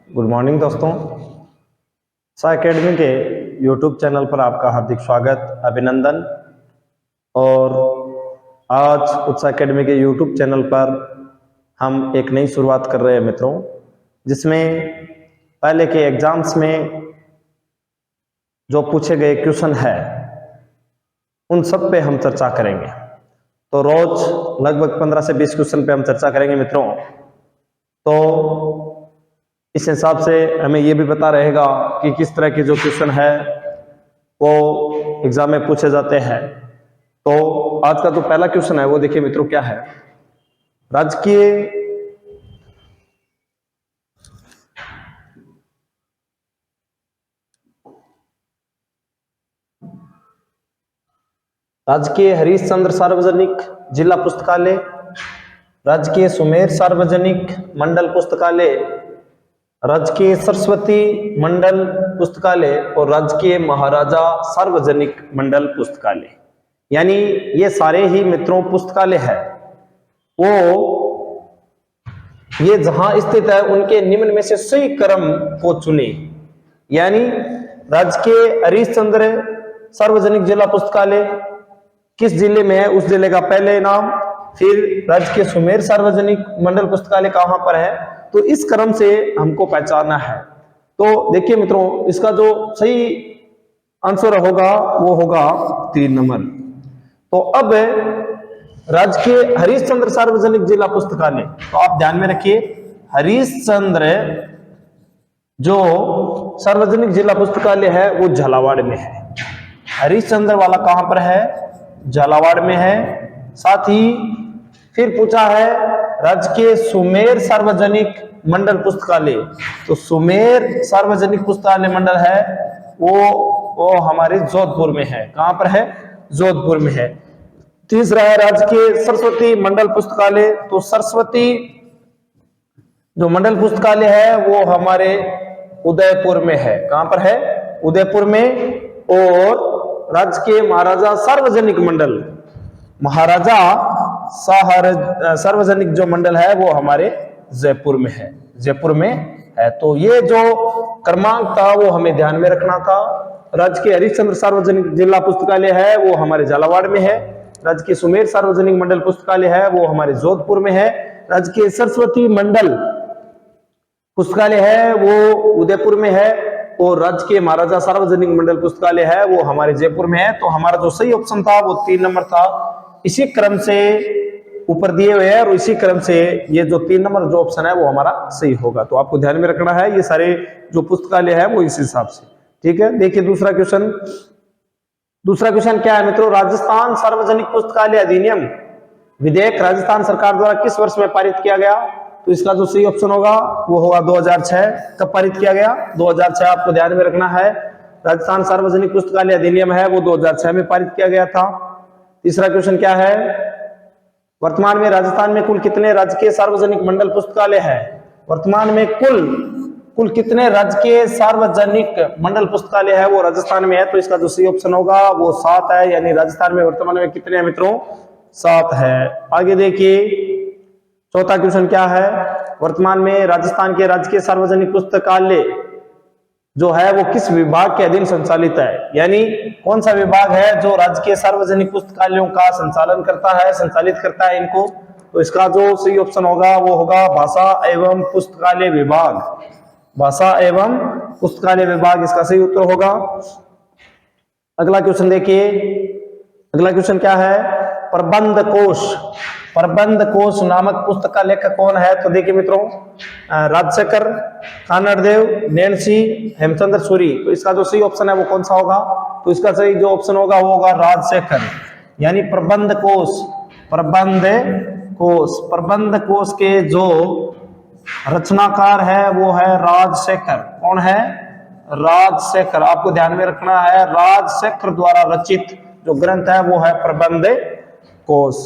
Good morning दोस्तों। सा academy के यूट्यूब चैनल पर आपका हार्दिक स्वागत, अभिनंदन। और आज उत्साह एकेडमी के यूट्यूब चैनल पर हम एक नई शुरुआत कर रहे हैं मित्रों, जिसमें पहले के एग्जाम्स में जो पूछे गए क्वेश्चन है उन सब पे हम चर्चा करेंगे। तो रोज लगभग 15 से 20 क्वेश्चन पे हम चर्चा करेंगे मित्रों। तो इस हिसाब से हमें ये भी पता रहेगा कि किस तरह के जो क्वेश्चन है वो एग्जाम में पूछे जाते हैं। तो आज का जो पहला क्वेश्चन है वो देखिए मित्रों क्या है। राजकीय हरीशचंद्र सार्वजनिक जिला पुस्तकालय, राजकीय सुमेर सार्वजनिक मंडल पुस्तकालय, राजकीय सरस्वती मंडल पुस्तकालय और राजकीय महाराजा सार्वजनिक मंडल पुस्तकालय, यानी ये सारे ही मित्रों पुस्तकालय है वो ये जहां स्थित है उनके निम्न में से सही क्रम को चुने। यानी राजकीय हरीशचंद्र सार्वजनिक जिला पुस्तकालय किस जिले में है, उस जिले का पहले नाम, फिर राजकीय सुमेर सार्वजनिक मंडल पुस्तकालय कहां पर है, तो इस क्रम से हमको पहचानना है। तो देखिए मित्रों, इसका जो सही आंसर होगा वो होगा 3 नंबर। तो अब राजकीय हरीशचंद्र सार्वजनिक जिला पुस्तकालय, तो आप ध्यान में रखिए हरीशचंद्र जो सार्वजनिक जिला पुस्तकालय है वो झालावाड़ में है। हरीशचंद्र वाला कहां पर है, झालावाड़ में है। साथ ही फिर पूछा है राजकीय सुमेर सार्वजनिक मंडल पुस्तकालय, तो सुमेर सार्वजनिक पुस्तकालय मंडल है वो हमारे जोधपुर में है। कहां पर है, जोधपुर में है। तीसरा है राजकीय सरस्वती मंडल पुस्तकालय, तो सरस्वती जो मंडल पुस्तकालय है वो हमारे उदयपुर में है। कहां पर है, उदयपुर में। और राजकीय महाराजा सार्वजनिक मंडल, महाराजा सार्वजनिक जो मंडल है वो हमारे जयपुर में है, जयपुर में है। तो ये जो क्रमांक था वो हमें ध्यान में रखना था। राजकीय हरीशचंद्र सार्वजनिक जिला पुस्तकालय है वो हमारे झालावाड़ में है। राजकीय सुमेर सार्वजनिक मंडल पुस्तकालय है वो हमारे जोधपुर में है। राजकीय सरस्वती मंडल पुस्तकालय है वो उदयपुर में है। और राजकीय महाराजा सार्वजनिक मंडल पुस्तकालय है वो हमारे जयपुर में है। तो हमारा जो सही ऑप्शन था वो 3 नंबर था। इसी क्रम से ऊपर दिए हुए हैं और इसी क्रम से ये जो 3 नंबर जो ऑप्शन है वो हमारा सही होगा। तो आपको ध्यान में रखना है ये सारे जो पुस्तकालय है वो इस हिसाब से, ठीक है। देखिए दूसरा क्वेश्चन क्या है मित्रों। राजस्थान सार्वजनिक पुस्तकालय अधिनियम विधेयक राजस्थान सरकार द्वारा किस वर्ष में पारित किया गया, तो इसका जो सही ऑप्शन होगा वो होगा 2006। कब पारित किया गया, 2006। आपको ध्यान में रखना है राजस्थान सार्वजनिक पुस्तकालय अधिनियम है वो 2006 में पारित किया गया था। तीसरा क्वेश्चन क्या है, वर्तमान में राजस्थान में कुल कितने राजकीय सार्वजनिक मंडल पुस्तकालय है। वर्तमान में कुल कितने राजकीय सार्वजनिक मंडल पुस्तकालय है वो राजस्थान में है। तो इसका जो सही ऑप्शन होगा वो 7 है, यानी राजस्थान में वर्तमान में कितने हैं मित्रों, 7 है। आगे देखिए चौथा क्वेश्चन क्या है, वर्तमान में राजस्थान के राजकीय सार्वजनिक पुस्तकालय जो है वो किस विभाग के अधीन संचालित है। यानी कौन सा विभाग है जो राजकीय सार्वजनिक पुस्तकालयों का संचालन करता है, संचालित करता है इनको। तो इसका जो सही ऑप्शन होगा वो होगा भाषा एवं पुस्तकालय विभाग, भाषा एवं पुस्तकालय विभाग इसका सही उत्तर होगा। अगला क्वेश्चन देखिए, अगला क्वेश्चन क्या है, प्रबंध कोश नामक पुस्तक का लेखक कौन है। तो देखिए मित्रों राजशेखर, कानड़देव, नैन्सी, हेमचंद्र सूरी। तो इसका जो सही ऑप्शन है वो कौन सा होगा, तो इसका सही जो ऑप्शन होगा वो होगा राजशेखर, यानी प्रबंध कोश के जो रचनाकार है वो है राजशेखर। कौन है, राजशेखर। आपको ध्यान में रखना है राजशेखर द्वारा रचित जो ग्रंथ है वो है प्रबंध कोश।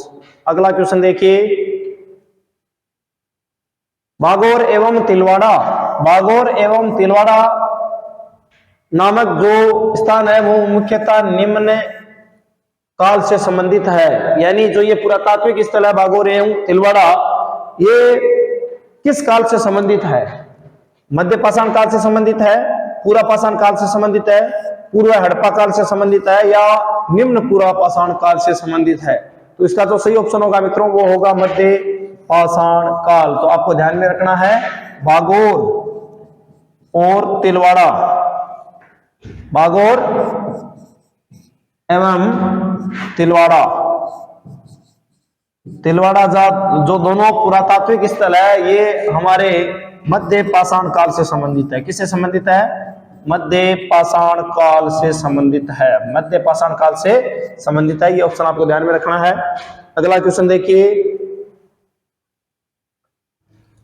अगला क्वेश्चन देखिए, बागोर एवं तिलवाड़ा नामक जो स्थान है वो मुख्यतः निम्न काल से संबंधित है। यानी जो ये पुरातात्विक स्थल है बागोर एवं तिलवाड़ा, ये किस काल से संबंधित है। मध्य पाषाण काल से संबंधित है, पूरा पाषाण काल से संबंधित है, पूर्व हड़प्पा काल से संबंधित है या निम्न पूरा पाषाण काल से संबंधित है? तो इसका जो सही ऑप्शन होगा मित्रों वो होगा मध्य पाषाण काल। तो आपको ध्यान में रखना है भागोर और तिलवाड़ा, भागोर एवं तिलवाड़ा, तिलवाड़ा जो दोनों पुरातात्विक स्थल है ये हमारे मध्य पाषाण काल से संबंधित है। किससे संबंधित है? मध्य पाषाण काल से संबंधित है, मध्य पाषाण काल से संबंधित है। ये ऑप्शन आपको ध्यान में रखना है। अगला क्वेश्चन देखिए,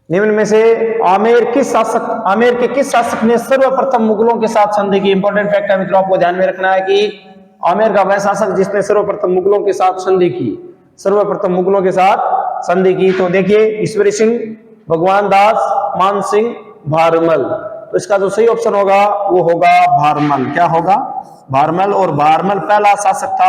निम्न में से आमेर के किस शासक ने सर्वप्रथम मुगलों के साथ संधि की? इंपॉर्टेंट फैक्ट है मित्रों, आपको ध्यान में रखना है कि आमेर का वह शासक जिसने सर्वप्रथम मुगलों के साथ संधि की, सर्वप्रथम मुगलों के साथ संधि की। तो देखिए ईश्वरी सिंह, भगवान दास, मान सिंह, भारमल। तो इसका जो सही ऑप्शन होगा वो होगा भारमल। क्या होगा? भारमल। और भारमल पहला शासक था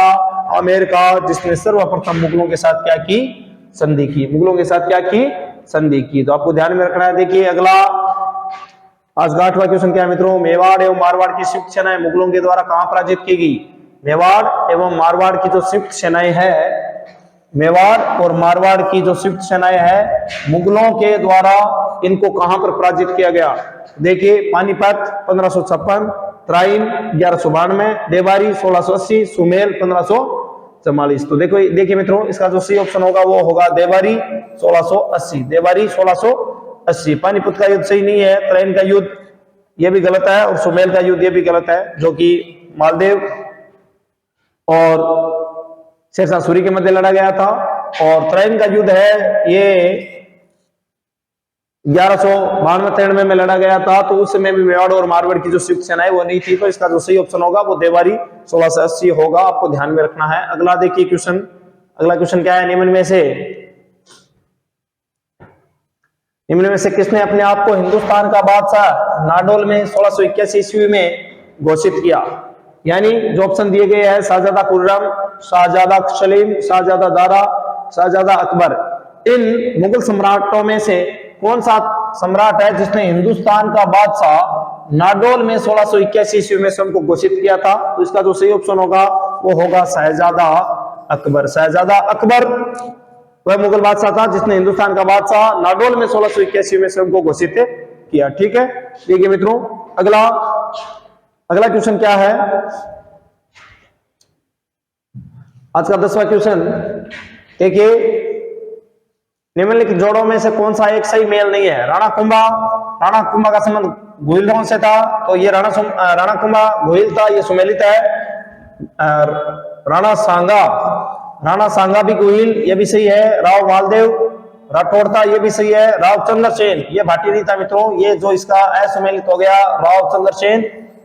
आमेर का जिसने सर्वप्रथम मुगलों के साथ क्या की? संधि की। मुगलों के साथ क्या की? संधि की। तो आपको ध्यान में रखना है। देखिए अगला आज का 8वां क्वेश्चन क्या है मित्रों? मेवाड़ एवं मारवाड़ की संयुक्त सेनाएं मुगलों के द्वारा कहां पराजित की गई? मेवाड़ एवं मारवाड़ की जो संयुक्त सेनाएं है, मेवाड़ और मारवाड़ की जो संयुक्त सेनाएं है मुगलों के द्वारा इनको कहां पर पराजित किया गया? देखिए पानीपत 1556, तराइन 1192, देवारी 1680, सुमेल 1544। तो देखिए मित्रों इसका जो सही ऑप्शन होगा वो होगा देवारी 1680, देवारी 1680। पानीपत का युद्ध सही नहीं है, तराइन का युद्ध ये भी गलत है और सुमेल का युद्ध ये भी गलत है, जो कि मालदेव और शेरशाह सूरी के मध्य लड़ा गया था। और तराइन का युद्ध है ये 1192-93 में लड़ा गया था। तो उस समय भी मेवाड़ और मारवाड़ की जो संयुक्त सेनाएं वो नहीं थी। तो इसका जो सही ऑप्शन होगा वो देवारी 1680 होगा, आपको ध्यान में रखना है। अगला देखिए क्वेश्चन, अगला क्वेश्चन क्या है? निम्न में से किसने अपने आप को हिंदुस्तान का बादशाह नाडोल में 1681 ईस्वी में घोषित किया? यानी जो ऑप्शन दिए गए हैं शाहजादा खुर्रम, शाहजादा सलीम, शाहजादा दारा, शाहजादा अकबर। इन मुगल सम्राटों में से कौन सा सम्राट है जिसने हिंदुस्तान का बादशाह नाडोल में 1681 ईस्वी में स्वयं को घोषित किया था? तो इसका जो सही ऑप्शन होगा वो होगा शाहजादा अकबर। शाहजादा अकबर वह मुगल बादशाह था जिसने हिंदुस्तान का बादशाह नाडोल में 1681 में स्वयं को घोषित किया। ठीक है, देखिए मित्रों अगला क्वेश्चन क्या है? आज का 10वां क्वेश्चन देखिए, निम्नलिखित जोड़ों में से कौन सा एक सही मेल नहीं है? राणा कुंभा का संबंध गोहिलों से था, तो ये राणा कुंभा गोहिल था, ये सुमेलित है। राणा सांगा भी गोहिल, ये भी सही है। राव मालदेव राठौड़ था, ये भी सही है। राव चंद्रसेन ये भाटी नहीं था मित्रों, ये जो इसका असुमेलित हो गया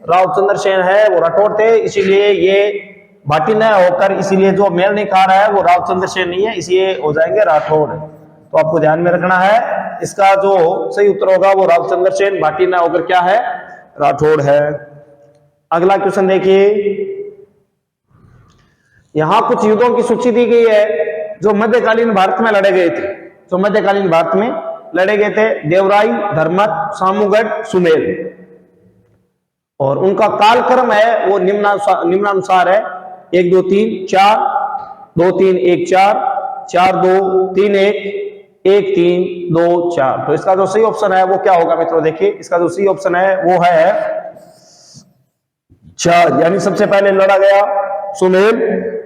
राव चंद्रसेन है वो राठौड़ थे, इसीलिए ये भाटी न होकर इसीलिए जो मेल नहीं खा रहा है वो राव चंद्रसेन नहीं है, इसलिए हो जाएंगे राठौड़। तो आपको ध्यान में रखना है, इसका जो सही उत्तर होगा वो राव चंद्रसेन, भाटी न होकर क्या है? राठौड़ है। अगला क्वेश्चन देखिए, यहां कुछ युद्धों की सूची दी गई है जो मध्यकालीन भारत में लड़े गए थे, देवराई, धर्मत, सामूगढ़, सुमेल। और उनका कालक्रम है वो निम्नानुसार है: 1 2 3 4, 2 3 1 4, 4 2 3 1, 1 3 2 4। तो इसका जो सही ऑप्शन है वो क्या होगा मित्रों? देखिए इसका जो सही ऑप्शन है वो है 4, यानी सबसे पहले लड़ा गया सुमेल,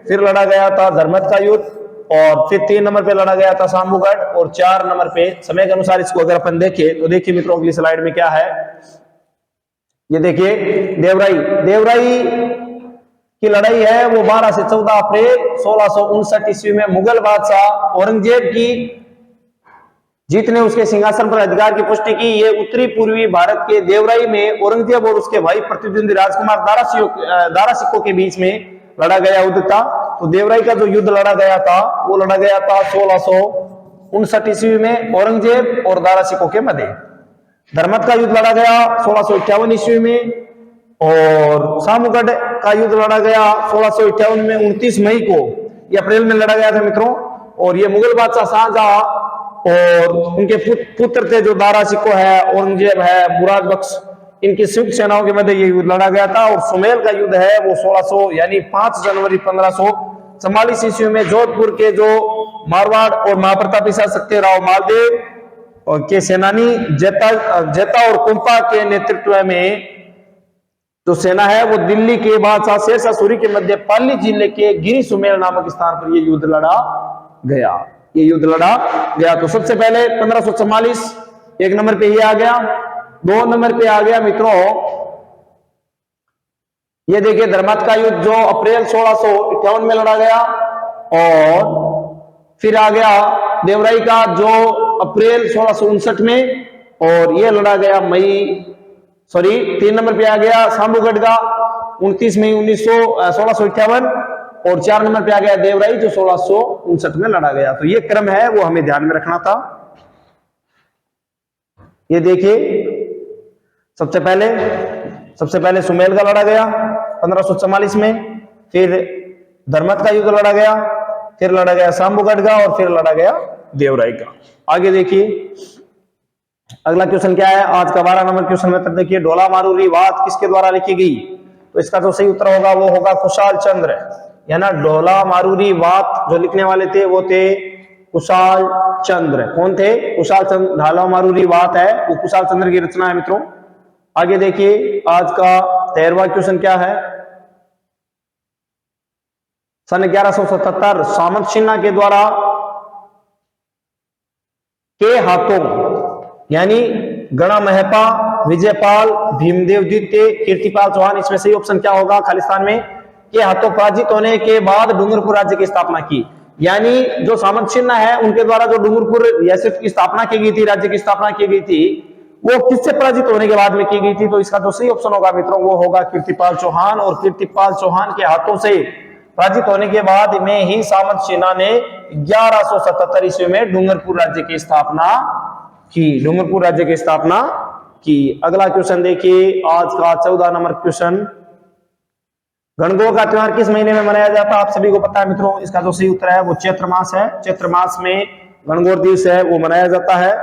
फिर लड़ा गया था धर्मत का युद्ध, और फिर 3 नंबर पे लड़ा गया था सामूगढ़, और 4 नंबर पे समय के अनुसार इसको अगर अपन देखें तो देखिए मित्रों अगली स्लाइड में क्या है, ये देखिए देवराई की लड़ाई है वो 12 से 14 अप्रैल 1659 ईस्वी में मुगल बादशाह औरंगजेब की जीत ने उसके सिंहासन पर अधिकार की पुष्टि की। ये उत्तरी पूर्वी भारत के देवराई में औरंगजेब और उसके भाई प्रतिद्वंदी राजकुमार दारा सिक्कों के बीच में लड़ा गया युद्ध था। तो देवराई का जो युद्ध लड़ा गया था वो लड़ा गया था 1659 ईस्वी में औरंगजेब और दारा सिक्कों के मध्य। धर्मत का युद्ध लड़ा गया 1651 ईस्वी में, और सामूगढ़ का युद्ध लड़ा गया 1651 में 29 मई को, ये अप्रैल में लड़ा गया था मित्रों। और ये मुगल बादशाह शाहजहां और उनके पुत्र थे जो दारा शिकोह है, औरंगजेब है, मुराद बख्श, इनकी संयुक्त सेनाओं के मध्य ये युद्ध लड़ा गया था। और सुमेल का युद्ध है वो 1600 यानी 5 जनवरी 1544 ईस्वी में जोधपुर के जो मारवाड़ और महाप्रतापी शासक सत्यराव मालदेव और के सेनानी जेता और कुंपा के नेतृत्व में जो सेना है वो दिल्ली के बादशाह शेरशाह सूरी के मध्य पाली जिले के गिरी सुमेल नामक स्थान पर ये युद्ध लड़ा गया। ये युद्ध लड़ा गया। तो सबसे पहले 1544 एक नंबर पे ये आ गया। 2 नंबर पे आ गया मित्रों, ये देखिए धर्मात का युद्ध जो अप्रैल 1658 में लड़ा गया। और फिर आ गया देवराई का जो अप्रैल 1659 में, और ये लड़ा गया 3 नंबर पे आ गया शांभूगढ़ का 29 मई 1658। और 4 नंबर पे आ गया देवराई जो 1659 में लड़ा गया। तो ये क्रम है वो हमें ध्यान में रखना था। ये देखिए सबसे पहले सुमेल का लड़ा गया 1544 में, फिर धर्मत का युद्ध लड़ा गया, फिर लड़ा गया शांभूगढ़ का, और फिर लड़ा गया देवराई का। आगे देखिए अगला क्वेश्चन क्या है आज का 12 नंबर क्वेश्चन में। तब देखिए ढोला मारूरी वात किसके द्वारा लिखी गई? तो इसका जो सही उत्तर होगा वो होगा कुशाल चंद्र, या ना ढोला मारूरी वात जो लिखने वाले थे वो थे कुशाल चंद्र। कौन थे? कुशाल चंद्र। ढोला मारूरी वात है वो कुशाल चंद्र की रचना है मित्रों। आगे देखिए आज का 13वां क्वेश्चन क्या है। सन 1177 सामंत सिन्हा के द्वारा के हाथों यानी गणा महपा, विजयपाल, भीमदेव द्वितीय, कीर्तिपाल चौहान, इसमें सही ऑप्शन क्या होगा? खालिस्तान में के हाथों पराजित होने के बाद डूंगरपुर राज्य की स्थापना की। यानी जो सामंत सिन्हा है उनके द्वारा जो डूंगरपुर रियासत की स्थापना की गई थी, राज्य की स्थापना की गई थी, वो किससे पराजित होने के बाद में की गई थी? तो इसका जो सही ऑप्शन होगा मित्रों वो होगा कीर्तिपाल चौहान। और कीर्तिपाल चौहान के हाथों से पराजित होने के बाद में ही सामंत सिन्हा ने 1177 ईस्वी में डूंगरपुर राज्य की स्थापना की। अगला क्वेश्चन देखिए आज का 14 नंबर क्वेश्चन। गणगौर का त्योहार किस महीने में मनाया जाता है? आप सभी को पता है मित्रों। इसका जो सही उत्तर है वो चैत्र मास है। चैत्र मास में गणगौर दिवस है वो मनाया जाता है।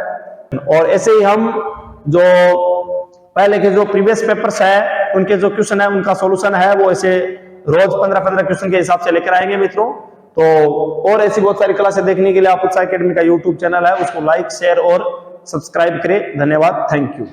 और ऐसे ही हम जो पहले के जो प्रीवियस पेपर्स है उनके जो क्वेश्चन है उनका सॉल्यूशन है वो ऐसे रोज 15-15 क्वेश्चन के हिसाब से लेकर आएंगे मित्रों। तो और ऐसी बहुत सारी क्लासें देखने के लिए आप उत्साह एकेडमी का यूट्यूब चैनल है उसको लाइक, शेयर और सब्सक्राइब करें। धन्यवाद, थैंक यू।